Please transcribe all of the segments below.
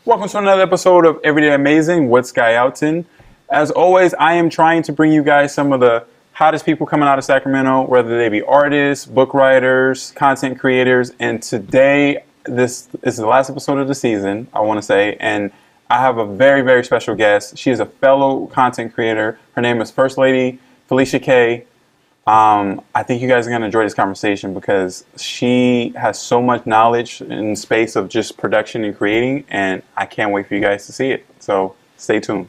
Welcome to another episode of Everyday Amazing with Sky Alton. As always, I am trying to bring you guys some of the hottest people coming out of Sacramento, whether they be artists, book writers, content creators. And today, this is the last episode of the season, I want to say, and I have a very, very special guest. She is a fellow content creator. Her name is First Lady Felicia K. I think you guys are going to enjoy this conversation because she has so much knowledge in the space of just production and creating, and I can't wait for you guys to see it. So stay tuned.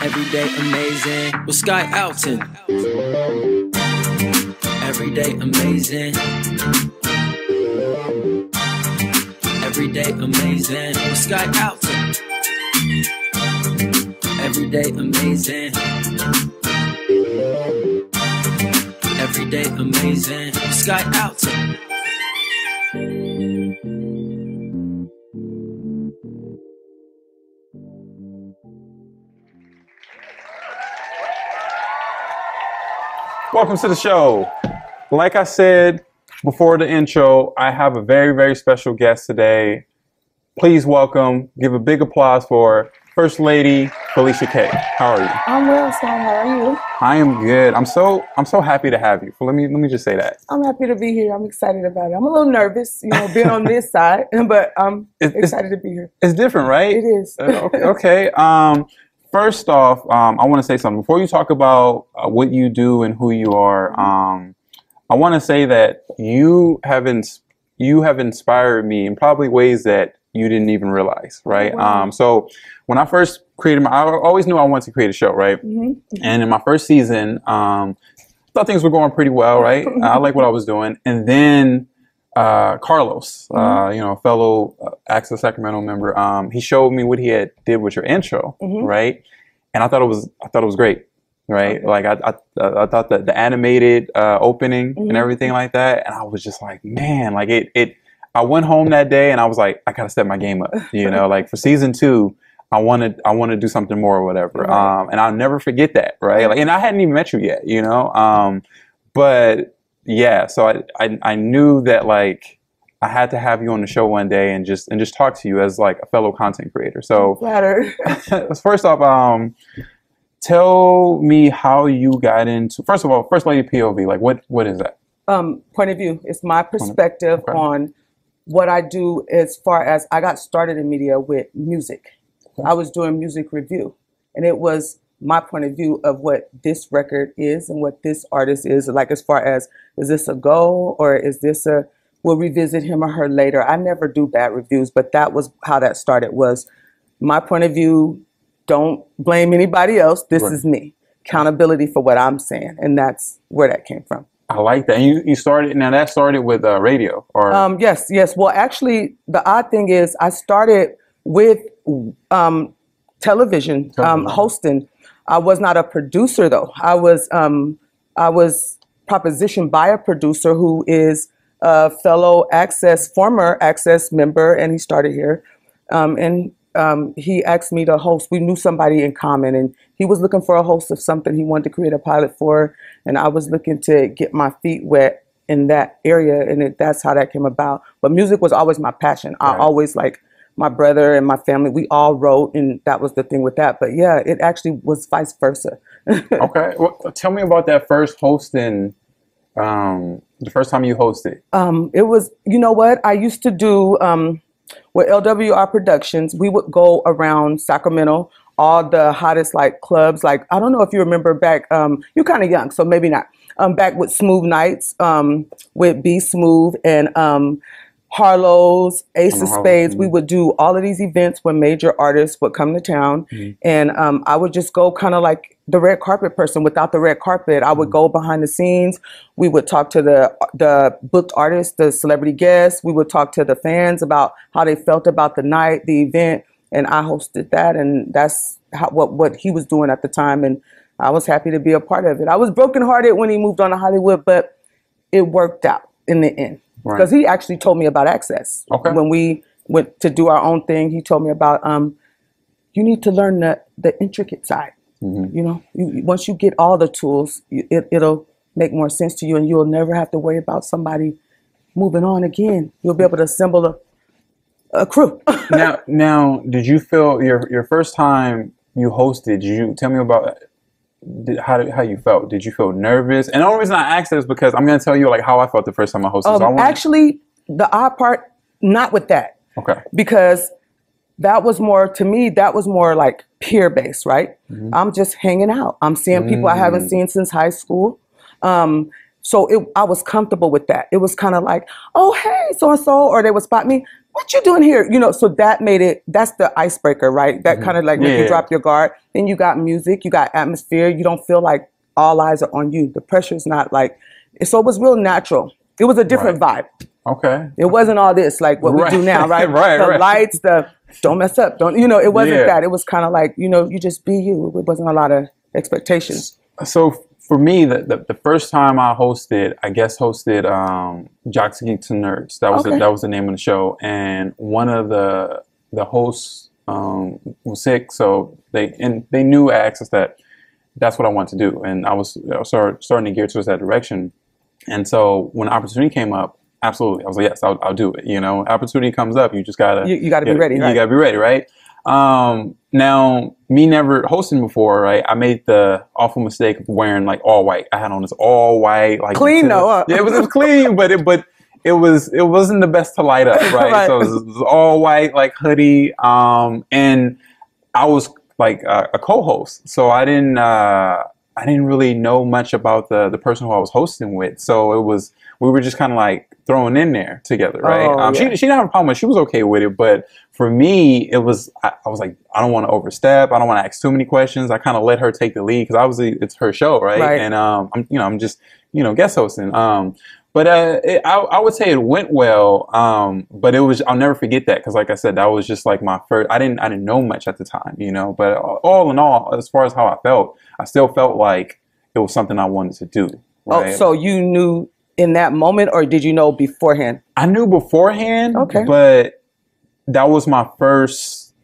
Everyday Amazing with Sky Alton. Everyday Amazing. Everyday Amazing with Sky Alton. Everyday Amazing. Everyday Amazing with Sky Alton. Welcome to the show. Like I said before the intro, I have a very, very special guest today. Please welcome, give a big applause for First Lady Felicia K. How are you? I'm well, Sky. How are you? I am good. I'm so happy to have you. Let me just say that. I'm happy to be here. I'm excited about it. I'm a little nervous, being on this side, but I'm excited to be here. It's different, right? It is. Okay. First off, I want to say something before you talk about what you do and who you are. I want to say that you have inspired me in probably ways that you didn't even realize, right? Wow. So when I first created I always knew I wanted to create a show, right? Mm-hmm. And in my first season, I thought things were going pretty well, right? I like what I was doing. And then Carlos, a fellow Access Sacramento member, he showed me what he did with your intro, right? And I thought it was great, right? Okay. Like I thought that the animated opening and everything like that, and I was just like, man, like it. I went home that day and I was like, I gotta step my game up, like for season 2. I want to do something more or whatever. Right. And I'll never forget that. Right. Like, and I hadn't even met you yet, but yeah, so I knew that like I had to have you on the show one day and just talk to you as like a fellow content creator. So first off, tell me how you got into, first of all, First Lady P.O.V, like what is that? Point of view. It's my perspective on what I do as far as I got started in media with music. I was doing music review, and it was my point of view of what this record is and what this artist is, like as far as, is this a go or is this we'll revisit him or her later. I never do bad reviews, but that was how that started, was my point of view. Don't blame anybody else. This is me. Accountability for what I'm saying, and that's where that came from. I like that. And you started, now that started with radio, or? Yes. Well, actually, the odd thing is I started with television, hosting. I was not a producer though. I was propositioned by a producer who is a fellow former Access member, and he started here. And he asked me to host. We knew somebody in common, and he was looking for a host of something he wanted to create a pilot for, and I was looking to get my feet wet in that area, and that's how that came about. But music was always my passion. Right. I always, like my brother and my family, we all wrote, and that was the thing with that. But yeah, it actually was vice versa. Okay, well, tell me about that first hosting. The first time you hosted. It was, I used to do with LWR Productions. We would go around Sacramento, all the hottest like clubs. Like, I don't know if you remember back, you're kind of young, so maybe not. Back with Smooth Nights, with B Smooth and Harlow's, Ace of Spades. We would do all of these events when major artists would come to town. And I would just go kind of like the red carpet person without the red carpet. I would go behind the scenes. We would talk to the booked artists, the celebrity guests. We would talk to the fans about how they felt about the night, the event. And I hosted that. And that's what he was doing at the time. And I was happy to be a part of it. I was brokenhearted when he moved on to Hollywood, but it worked out in the end. Because he actually told me about Access. Okay. When we went to do our own thing, he told me about you need to learn the intricate side. Once you get all the tools, it'll make more sense to you, and you'll never have to worry about somebody moving on again. You'll be able to assemble a crew. Now, did you feel your first time you hosted? Did you tell me about how you felt? Did you feel nervous? And the only reason I asked that is because I'm going to tell you like how I felt the first time I hosted. Actually, the odd part, not with that. Okay. Because that was more, to me, that was more like peer based, right? I'm just hanging out. I'm seeing people I haven't seen since high school. So I was comfortable with that. It was kind of like, oh, hey, so-and-so, or they would spot me. What you doing here? You know, so that made it, that's the icebreaker, right? That kind of like make you drop your guard. Then you got music, you got atmosphere. You don't feel like all eyes are on you. The pressure's not like, so it was real natural. It was a different vibe. Okay. It wasn't all this like what we do now, right? The lights, the don't mess up, don't, you know, it wasn't that. It was kind of like, you know, you just be you. It wasn't a lot of expectations. So for me, the first time I hosted, I guess hosted Jocks, Geeks, and Nerds. That was the name of the show. And one of the hosts was sick, so they knew access that's what I wanted to do, and I was starting to gear towards that direction. And so when the opportunity came up, absolutely, I was like, yes, I'll do it. You know, opportunity comes up, you just gotta you gotta be ready. Right? You gotta be ready, right? Now, me never hosting before, right? I made the awful mistake of wearing like all white. I had on this all white, like clean though. Yeah, it was clean, but it wasn't the best to light up, right? So it was all white, like hoodie, and I was like a co-host, so I didn't really know much about the person who I was hosting with. So we were just kind of like thrown in there together, right? She didn't have a problem with it. She was okay with it, but for me, it was I was like, I don't want to overstep. I don't want to ask too many questions. I kind of let her take the lead because obviously it's her show, right? And I'm just guest hosting. But I would say it went well. But I'll never forget that because, like I said, that was just like my first. I didn't know much at the time, you know. But all in all, as far as how I felt, I still felt like it was something I wanted to do. Right? Oh, so you knew in that moment, or did you know beforehand? I knew beforehand. Okay. But that was my first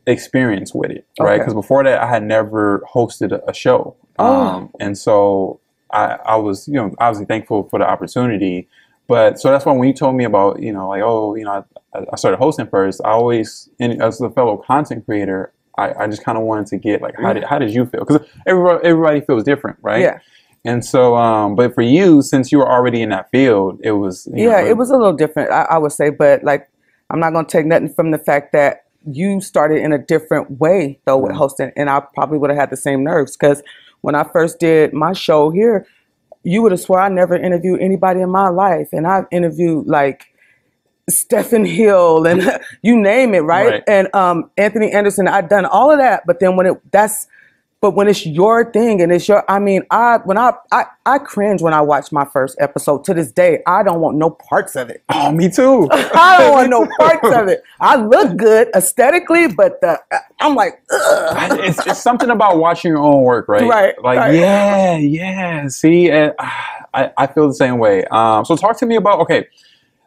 experience with it, right? Because before that, I had never hosted a show. And so I was, obviously thankful for the opportunity. But so that's why when you told me about, I started hosting first, I always, as a fellow content creator, I just kind of wanted to get like, how did you feel? Because everybody feels different, right? Yeah. And so, but for you, since you were already in that field, it was, it was a little different, I would say. But like, I'm not going to take nothing from the fact that you started in a different way, though, with hosting. And I probably would have had the same nerves because when I first did my show here, you would have swore I never interviewed anybody in my life. And I've interviewed like Stephen Hill and you name it, right? And Anthony Anderson, I've done all of that. But then but when it's your thing and it's your, I cringe when I watch my first episode. To this day, I don't want no parts of it. Oh, me too. I don't want no parts of it. I look good aesthetically, but I'm like, ugh. It's something about watching your own work, right? Right. Like, yeah. See, I feel the same way. So talk to me about,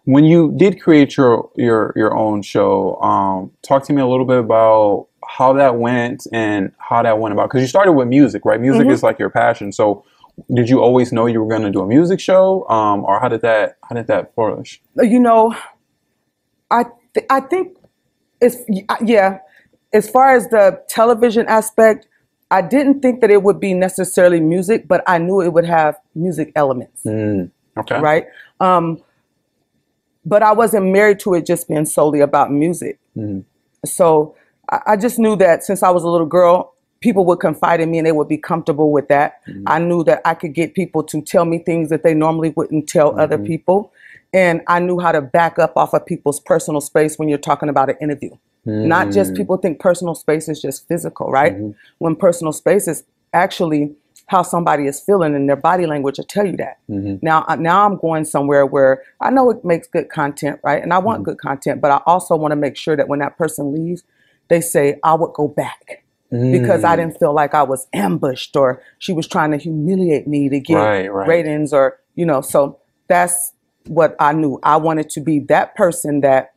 when you did create your own show, talk to me a little bit about how that went and how that went about, because you started with music, right? Music is like your passion. So did you always know you were going to do a music show, or how did that flourish? I think as far as the television aspect, I didn't think that it would be necessarily music, but I knew it would have music elements. Right. But I wasn't married to it just being solely about music. So I just knew that since I was a little girl, people would confide in me and they would be comfortable with that. I knew that I could get people to tell me things that they normally wouldn't tell other people. And I knew how to back up off of people's personal space when you're talking about an interview. Not just people think personal space is just physical, right? When personal space is actually how somebody is feeling and their body language will tell you that. Now I'm going somewhere where I know it makes good content, right? And I want good content, but I also want to make sure that when that person leaves, they say, I would go back because I didn't feel like I was ambushed or she was trying to humiliate me to get ratings or, so that's what I knew. I wanted to be that person that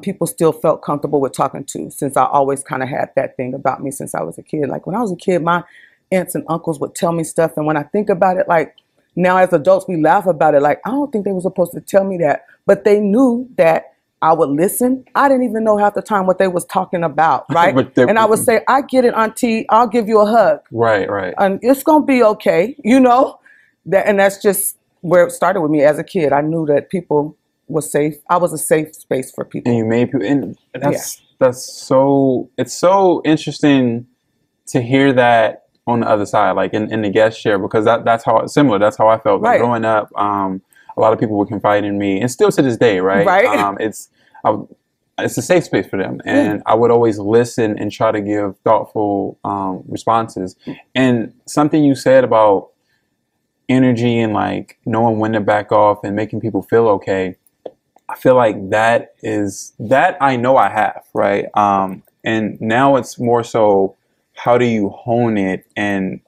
people still felt comfortable with talking to, since I always kind of had that thing about me since I was a kid. Like when I was a kid, my aunts and uncles would tell me stuff. And when I think about it, like now as adults, we laugh about it. Like, I don't think they were supposed to tell me that, but they knew that I would listen. I didn't even know half the time what they was talking about, right? And I would say, I get it, Auntie. I'll give you a hug. Right, right. And it's going to be okay, you know? And that's just where it started with me as a kid. I knew that people were safe. I was a safe space for people. And you made people, and that's so, it's so interesting to hear that on the other side, like in the guest share, because that's how, similar, that's how I felt. Like growing up, a lot of people would confide in me, and still to this day, right? It's a safe space for them, and I would always listen and try to give thoughtful responses. And something you said about energy and like knowing when to back off and making people feel okay, I feel like that I know I have, right? And now it's more so, how do you hone it and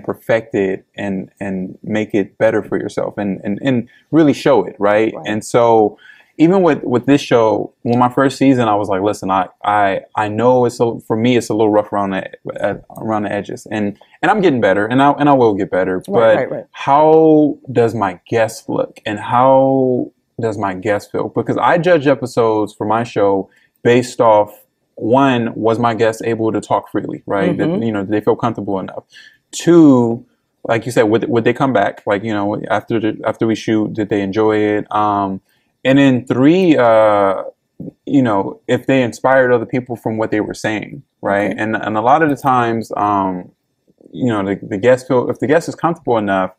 perfect it and make it better for yourself and really show it, right? And so even with this show, when my first season, I was like, listen, I know for me it's a little rough around the edges, and I'm getting better, and I will get better. But how does my guest look, and how does my guest feel? Because I judge episodes for my show based off, one, was my guest able to talk freely, right? That, did they feel comfortable enough? Two, like you said, would they come back? Like, after we shoot, did they enjoy it? And then three, if they inspired other people from what they were saying, right? And a lot of the times, the guest if the guest is comfortable enough,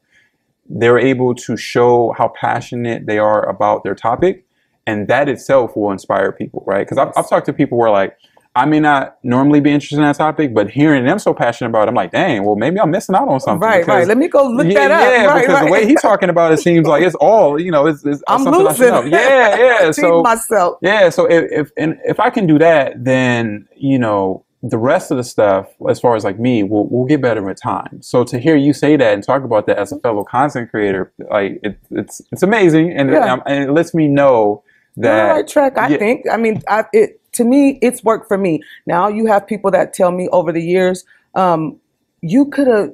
they're able to show how passionate they are about their topic, and that itself will inspire people, right? Because I've talked to people where, like, I may not normally be interested in that topic, but hearing them so passionate about it, I'm like, dang, well, maybe I'm missing out on something. Right. Let me go look that up. Yeah, because the way he's talking about it seems like it's all, it's I'm something losing. I should know. Yeah. So myself. Yeah. So if I can do that, then, the rest of the stuff, as far as like me, will get better with time. So to hear you say that and talk about that as a fellow content creator, like it's amazing, and it lets me know that you're on the right track. I think. I mean, to me, it's worked for me. Now you have people that tell me over the years, you could have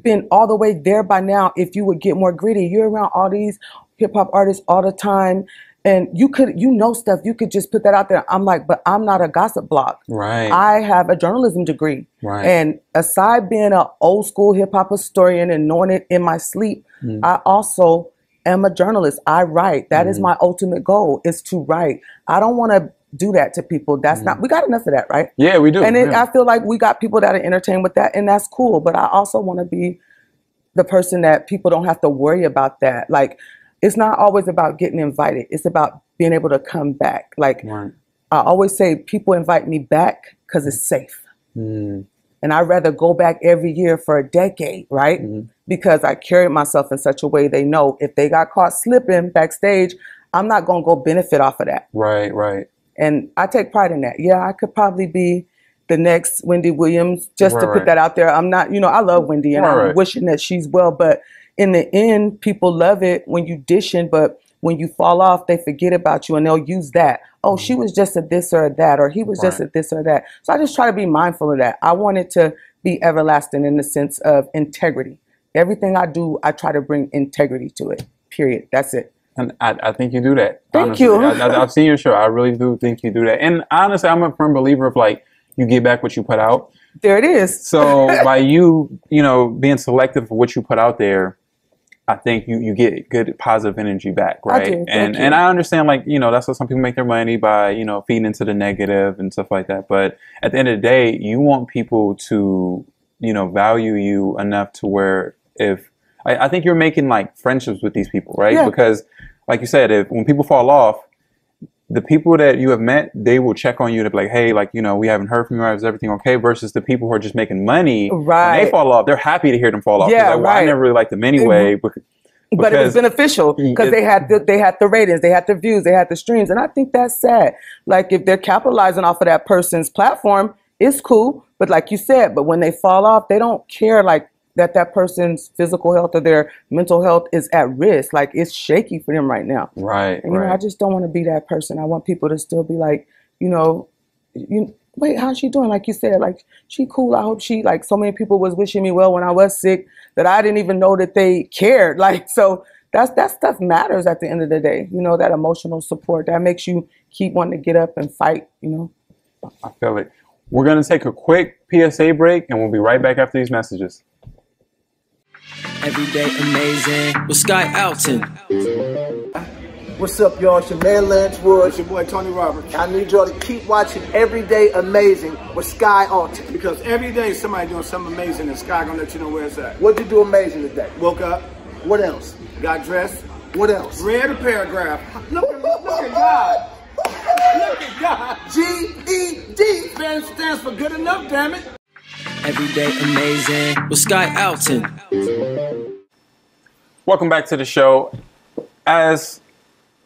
been all the way there by now if you would get more gritty. You're around all these hip hop artists all the time, and you could, stuff. You could just put that out there. I'm like, but I'm not a gossip blog. Right. I have a journalism degree. Right. And aside being an old school hip hop historian and knowing it in my sleep, I also am a journalist. I write. That is my ultimate goal, is to write. I don't want to do that to people. That's not, we got enough of that, right? Yeah, we do. And I feel like we got people that are entertained with that, and that's cool. But I also want to be the person that people don't have to worry about that. Like, it's not always about getting invited. It's about being able to come back. Like, I always say, people invite me back because it's safe. And I'd rather go back every year for a decade, right? Because I carried myself in such a way they know if they got caught slipping backstage, I'm not going to go benefit off of that. Right. And I take pride in that. Yeah, I could probably be the next Wendy Williams, just to put that out there. I'm not, I love Wendy, and I'm wishing that she's well. But in the end, people love it when you dishing, but when you fall off, they forget about you, and they'll use that. Oh, she was just a this or a that, or he was just a this or that. So I just try to be mindful of that. I want it to be everlasting in the sense of integrity. Everything I do, I try to bring integrity to it, period. That's it. And I think you do that. Thank honestly. you. I've seen your show. I really do think you do that. And honestly, I'm a firm believer of, like, you get back what you put out. There it is. So by you, being selective for what you put out there, I think you get good positive energy back, right? I do. And I understand, like, that's how some people make their money, by, feeding into the negative and stuff like that. But at the end of the day, you want people to, value you enough to where I think you're making, like, friendships with these people, right? Yeah. Because, like you said, when people fall off, the people that you have met, they will check on you to be like, hey, like, we haven't heard from you. Is everything okay? Versus the people who are just making money. Right. When they fall off, they're happy to hear them fall off. Yeah, like, well, I never really liked them anyway. But it was beneficial because they had the ratings, they had the views, they had the streams. And I think that's sad. Like, if they're capitalizing off of that person's platform, it's cool. But like you said, but when they fall off, they don't care, like, that person's physical health or their mental health is at risk. Like, it's shaky for them right now. Right. And, I just don't want to be that person. I want people to still be like, wait, how's she doing? Like you said, like, she cool. I hope she, like, so many people was wishing me well when I was sick that I didn't even know that they cared. Like, so that stuff matters at the end of the day. You know, that emotional support that makes you keep wanting to get up and fight. You know. I feel it. We're gonna take a quick PSA break, and we'll be right back after these messages. Everyday amazing with Sky Alton. What's up, y'all? It's your man Lance Wood. It's your boy Tony Roberts. I need y'all to keep watching Everyday Amazing with Sky Alton. Because every day somebody doing something amazing and Sky gonna let you know where it's at. What'd you do amazing today? Woke up, What else? got dressed, What else? read a paragraph. Look at God. Look at God. GED stands for good enough, damn it. Everyday amazing with Sky Alton. Welcome back to the show. As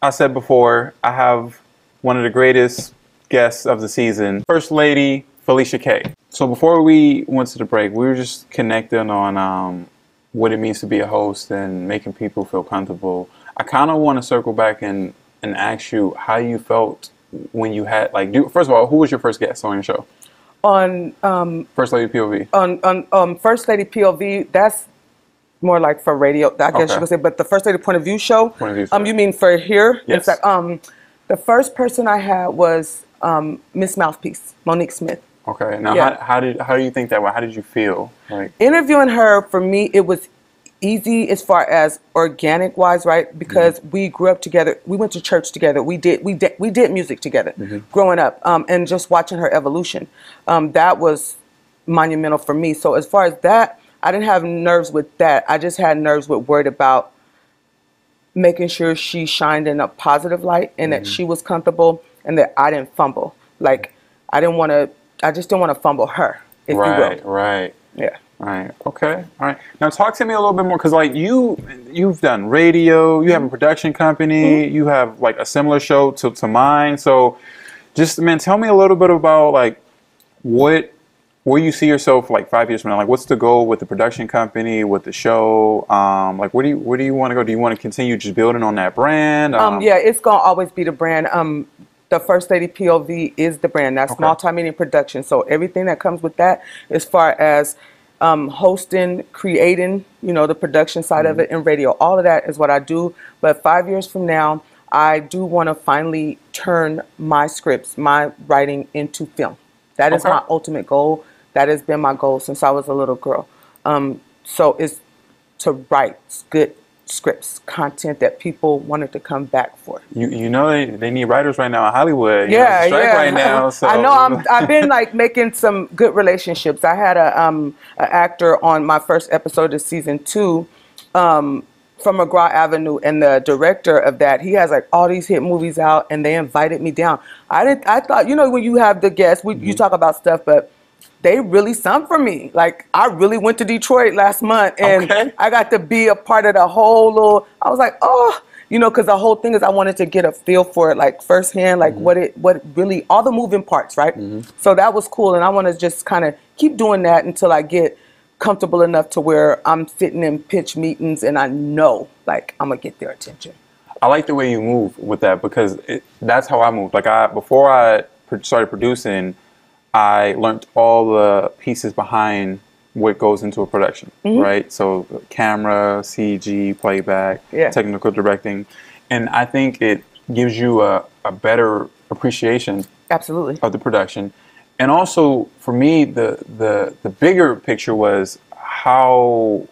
I said before, I have one of the greatest guests of the season, First Lady Felicia K. So before we went to the break, we were just connecting on what it means to be a host and making people feel comfortable. I kind of want to circle back and ask you how you felt when you had, like, first of all, who was your first guest on your show? On First Lady P.O.V. on First Lady P.O.V, that's more like for radio, I guess you could say. But the First Lady Point of View show, you mean for here? Yes. It's like, the first person I had was Miss Mouthpiece, Monique Smith. Okay. Now, Yeah. how do you think that went? How did you feel? Like, Interviewing her, for me, it was easy as far as organic wise, right? Because we grew up together. We went to church together. We did music together growing up, and just watching her evolution. That was monumental for me. So as far as that, I didn't have nerves with that. I just had nerves with worried about making sure she shined in a positive light and that she was comfortable and that I didn't fumble. Like, I just didn't want to fumble her, if you will. Right. Yeah. Right. Okay. All right. Now talk to me a little bit more, because like you've done radio, you have a production company, you have like a similar show to mine. So just, man, tell me a little bit about like where you see yourself like 5 years from now. Like, what's the goal with the production company, with the show? Like, where do you want to go? Do you want to continue just building on that brand? Yeah, it's gonna always be the brand. The First Lady P.O.V is the brand. That's multimedia production. So everything that comes with that, as far as hosting, creating, you know, the production side of it, and radio, all of that is what I do. But 5 years from now, I do want to finally turn my scripts, my writing, into film. That is my ultimate goal. That has been my goal since I was a little girl. So it's to write good scripts, content that people wanted to come back for. You know they need writers right now in Hollywood. Yeah, strike right now. So I know I've been like making some good relationships. I had a actor on my first episode of season 2 from McGraw Avenue, and the director of that, he has like all these hit movies out, and they invited me down. I thought, you know, when you have the guests, you talk about stuff, but they really sung for me. Like, I really went to Detroit last month, and I got to be a part of the whole little, I was like, oh, you know, because the whole thing is I wanted to get a feel for it, like firsthand, like what really, all the moving parts, right? So that was cool, and I want to just kind of keep doing that until I get comfortable enough to where I'm sitting in pitch meetings and I know, like, I'm going to get their attention. I like the way you move with that, because that's how I moved. Like, before I started producing, I learned all the pieces behind what goes into a production, right? So camera, CG, playback, technical directing. And I think it gives you a better appreciation of the production. And also, for me, the bigger picture was how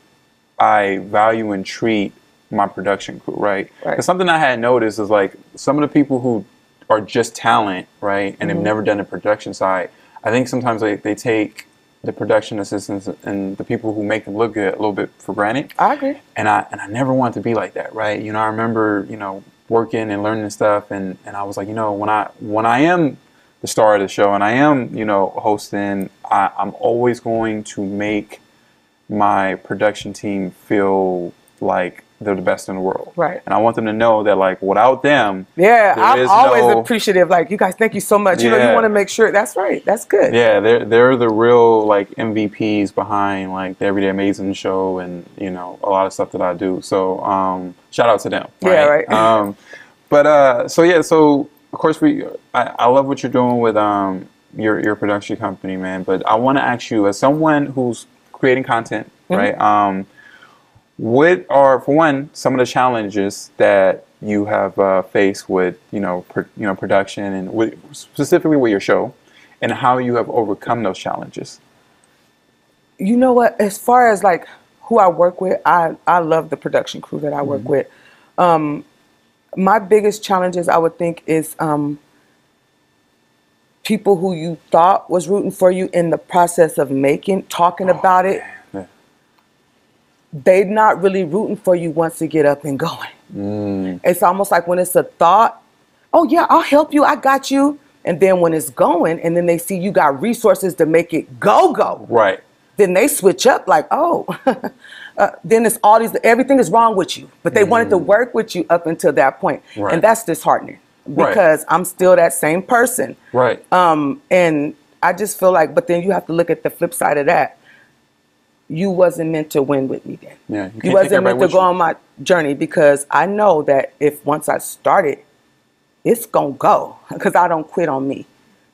I value and treat my production crew, right? Because something I had noticed is like some of the people who are just talent, right, and have never done the production side, I think sometimes they take the production assistants and the people who make them look good a little bit for granted. I agree. And I never wanted to be like that, right? You know, I remember, you know, working and learning stuff, and I was like, you know, when I am the star of the show and I am, you know, hosting, I'm always going to make my production team feel like they're the best in the world. Right. And I want them to know that, like, without them, I'm always appreciative. Like, you guys, thank you so much. You know, you want to make sure. That's right. That's good. Yeah, they're the real, like, MVPs behind, like, the Everyday Amazing show and, you know, a lot of stuff that I do. So, shout out to them. Right? Yeah, right. So of course I love what you're doing with your production company, man. But I want to ask you, as someone who's creating content, right? What are, for one, some of the challenges that you have faced with, production and specifically with your show, and how you have overcome those challenges? You know what? As far as like who I work with, I love the production crew that I work with. My biggest challenges, I would think, is people who you thought was rooting for you in the process of talking about it. Yeah. They're not really rooting for you once you get up and going. It's almost like when it's a thought, oh yeah, I'll help you, I got you. And then when it's going, and then they see you got resources to make it go. Right. Then they switch up like, oh, then it's everything is wrong with you. But they wanted to work with you up until that point. Right. And that's disheartening because I'm still that same person. Right. And I just feel like, but then you have to look at the flip side of that. You wasn't meant to win with me then. Yeah, you wasn't meant to go on my journey, because I know that if once I started, it's going to go, because I don't quit on me.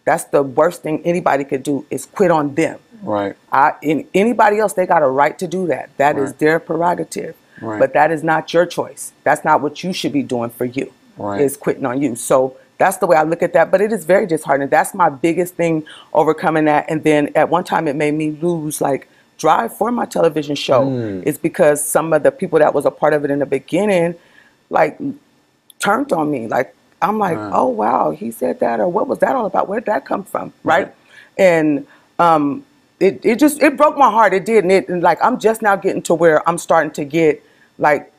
That's the worst thing anybody could do, is quit on them. Right. Anybody else, they got a right to do that. That is their prerogative. Right. But that is not your choice. That's not what you should be doing for you, is quitting on you. So that's the way I look at that. But it is very disheartening. That's my biggest thing, overcoming that. And then at one time it made me lose drive for my television show. It's because some of the people that was a part of it in the beginning, turned on me. I'm like, oh wow, he said that, or what was that all about? Where'd that come from? Right. And it broke my heart. It did. And I'm just now getting to where I'm starting to get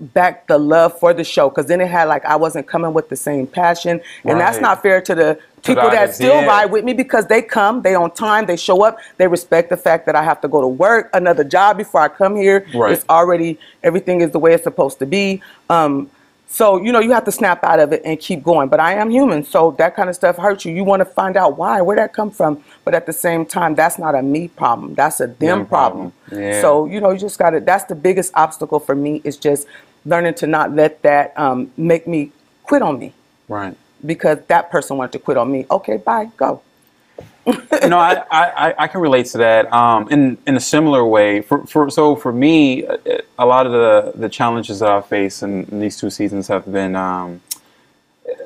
back the love for the show, because then it had I wasn't coming with the same passion, and that's not fair to the people that still ride with me, because they come, they on time, they show up, they respect the fact that I have to go to work, another job before I come here. It's already, everything is the way it's supposed to be. So, you have to snap out of it and keep going. But I am human, so that kind of stuff hurts you. You want to find out why, where that come from. But at the same time, that's not a me problem. That's a them problem. Yeah. So, you just got to, that's the biggest obstacle for me, is just learning to not let that make me quit on me. Right. Because that person wanted to quit on me. Okay, bye, go. I can relate to that in a similar way. So for me, a lot of the challenges that I face in these 2 seasons have been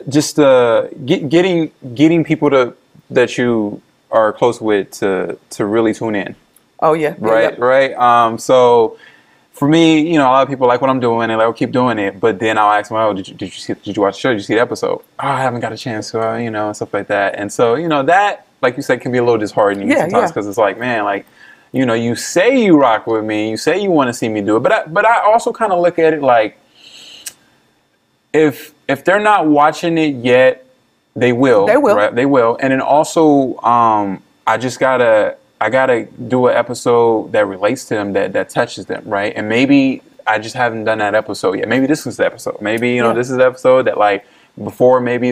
just getting people that you are close with to really tune in. Oh yeah. Right. So for me, a lot of people like what I'm doing, and keep doing it. But then I'll ask them, oh, did you watch the show? Did you see the episode? Oh, I haven't got a chance to, and stuff like that. And so that, like you said, can be a little disheartening sometimes, because it's man, you say you rock with me, you say you want to see me do it, but I also kind of look at it if they're not watching it yet, they will. They will. Right? They will. And then also, I gotta do an episode that relates to them, that touches them, right? And maybe I just haven't done that episode yet. Maybe this is the episode. Maybe this is the episode that before maybe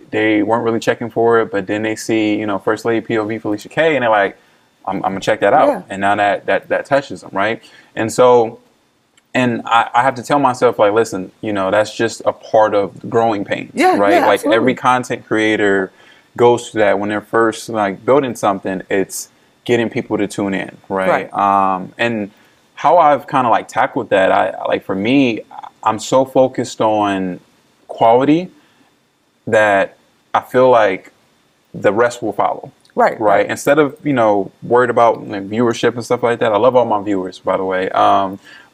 they weren't really checking for it, but then they see First Lady P.O.V Felicia K, and they're like, I'm gonna check that out. And now that touches them, right? And so, and I have to tell myself, listen, that's just a part of the growing pains, right? Absolutely. Every content creator goes through that when they're first building something. It's getting people to tune in, right? And how I've kind of tackled that, for me, I'm so focused on quality that I feel like the rest will follow. Right. Instead of, worried about viewership and stuff like that. I love all my viewers, by the way.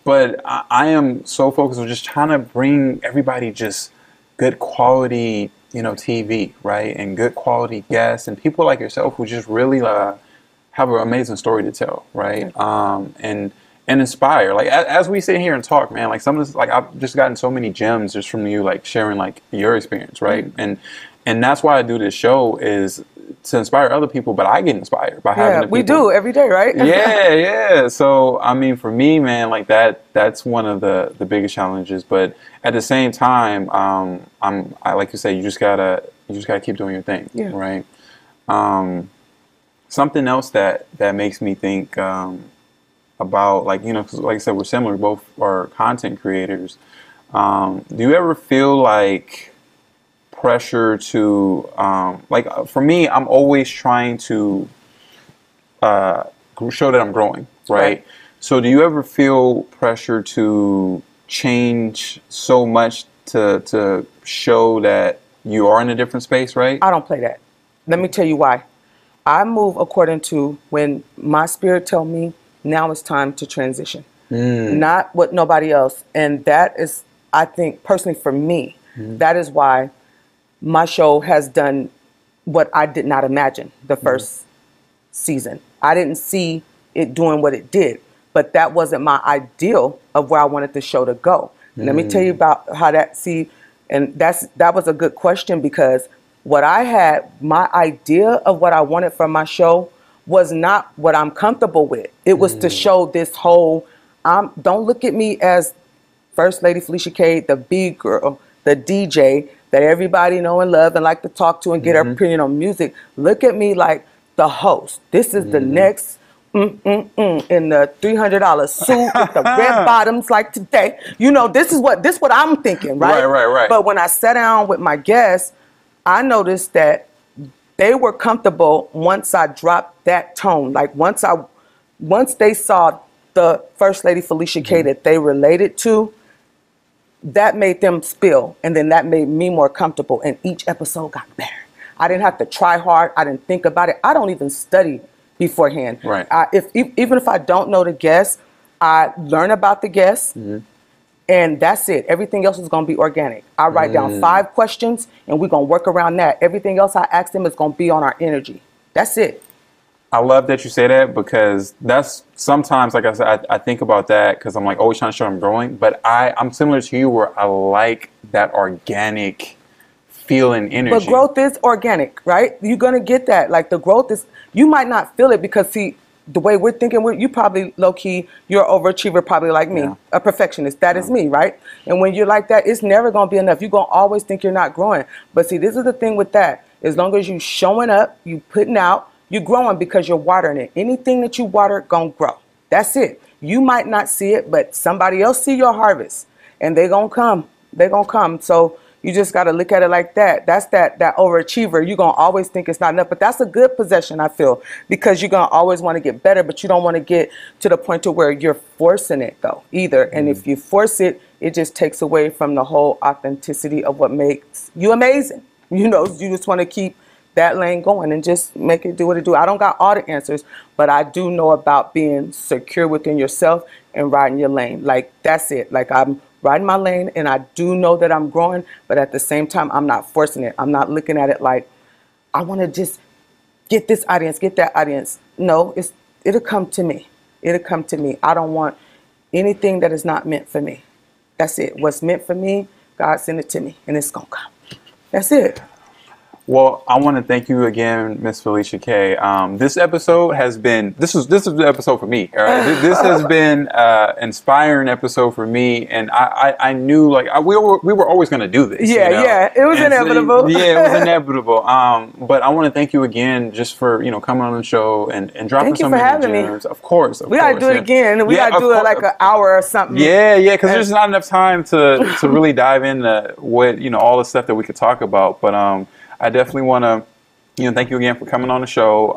But I am so focused on just trying to bring everybody just good quality, TV, right? And good quality guests and people like yourself who just really have an amazing story to tell, right? And inspire. As we sit here and talk, man, some of this, I've just gotten so many gems just from you, sharing your experience, right? And that's why I do this show, is to inspire other people, but I get inspired by having the people. We do every day, right? Yeah. So I mean, for me, man, that's one of the biggest challenges. But at the same time, I like you say, you just gotta keep doing your thing, right? Something else that makes me think about, 'cause like I said, we're similar, both are content creators. Do you ever feel pressure to for me, I'm always trying to show that I'm growing, right? So do you ever feel pressure to change so much to show that you are in a different space, right? I don't play that. Let me tell you why. I move according to when my spirit tell me now it's time to transition, not what nobody else. And that is, I think, personally for me, that is why my show has done what I did not imagine the first season. I didn't see it doing what it did, but that wasn't my ideal of where I wanted the show to go. Let me tell you about how that, and that was a good question, because what I had, my idea of what I wanted from my show was not what I'm comfortable with. It was to show this whole, don't look at me as First Lady Felicia K, the big girl, the DJ that everybody know and love and like to talk to and get her opinion on music. Look at me like the host. This is the next in the $300 suit with the red bottoms like today. You know, this is what I'm thinking, right? Right. But when I sat down with my guests, I noticed that they were comfortable once I dropped that tone. Like once they saw the First Lady Felicia K that they related to, that made them spill, and then that made me more comfortable, and each episode got better. I didn't have to try hard. I didn't think about it. I don't even study beforehand. Right. Even if I don't know the guests, I learn about the guests, and that's it. Everything else is going to be organic. I write down 5 questions, and we're going to work around that. Everything else I ask them is going to be on our energy. That's it. I love that you say that, because that's sometimes, like I said, I think about that because I'm like always trying to show I'm growing, but I'm similar to you where I like that organic feeling energy. But growth is organic, right? You're going to get that. Like the growth is, you might not feel it because see, the way we're thinking, you probably low-key, you're an overachiever probably like me, a perfectionist. That is me, right? And when you're like that, it's never going to be enough. You're going to always think you're not growing. But see, this is the thing with that. As long as you showing up, you putting out, you're growing because you're watering it. Anything that you water, gonna grow. That's it. You might not see it, but somebody else see your harvest, and they're gonna come. They're gonna come. So you just gotta look at it like that. That's that overachiever. You're gonna always think it's not enough, but that's a good possession, I feel, because you're gonna always want to get better, but you don't want to get to the point to where you're forcing it though either. And if you force it, it just takes away from the whole authenticity of what makes you amazing. You know, you just want to keep that lane going and just make it do what it do. I don't got all the answers, but I do know about being secure within yourself and riding your lane. Like, that's it. Like, I'm riding my lane, and I do know that I'm growing, but at the same time, I'm not forcing it. I'm not looking at it like, I want to just get this audience, get that audience. No, it'll come to me. It'll come to me. I don't want anything that is not meant for me. That's it. What's meant for me, God send it to me, and it's going to come. That's it. Well, I want to thank you again, Miss Felicia K. This episode has been, this is the episode for me. All right? This has been inspiring episode for me, and I knew like we were always going to do this. Yeah, you know? Yeah, it was inevitable. Yeah, it was inevitable. But I want to thank you again just for coming on the show and dropping so many gems. Of course, we gotta do it again. We gotta do it like an hour or something. Yeah, because there's not enough time to really dive into what all the stuff that we could talk about. But I definitely want to, thank you again for coming on the show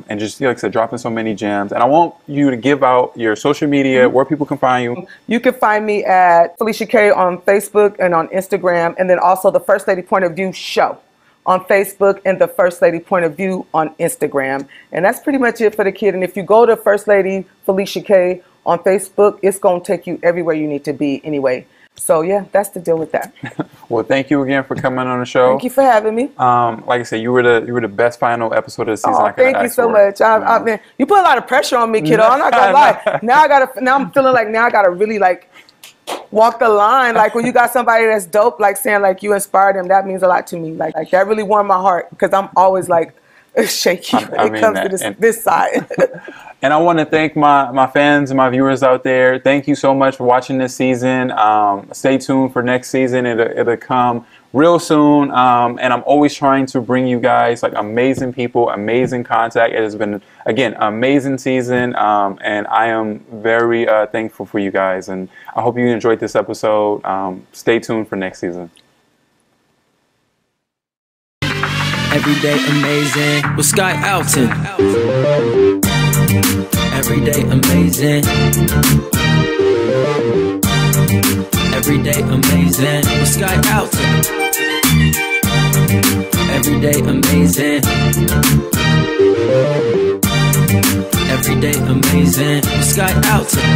and just, like I said, dropping so many gems. And I want you to give out your social media, where people can find you. You can find me at Felicia K on Facebook and on Instagram, and then also the First Lady Point of View show on Facebook and the First Lady Point of View on Instagram. And that's pretty much it for the kid. And if you go to First Lady Felicia K on Facebook, it's going to take you everywhere you need to be anyway. So yeah, that's the deal with that. Well, thank you again for coming on the show. Thank you for having me. Like I said, you were the best final episode of the season. Oh, thank you so much. Man, you put a lot of pressure on me, kiddo. I'm not gonna lie. Now I'm feeling like I gotta really like walk the line. Like when you got somebody that's dope, like saying like you inspired them, that means a lot to me. Like that really warmed my heart, because I'm always like shaky when it comes to this side. And I want to thank my fans and my viewers out there. Thank you so much for watching this season. Stay tuned for next season. It'll come real soon. And I'm always trying to bring you guys like amazing people, amazing contact. It has been, again, an amazing season. And I am very thankful for you guys. And I hope you enjoyed this episode. Stay tuned for next season. Everyday amazing with Sky Alton. Everyday amazing. Everyday amazing with Sky Alton. Everyday amazing. Everyday amazing with Sky Alton.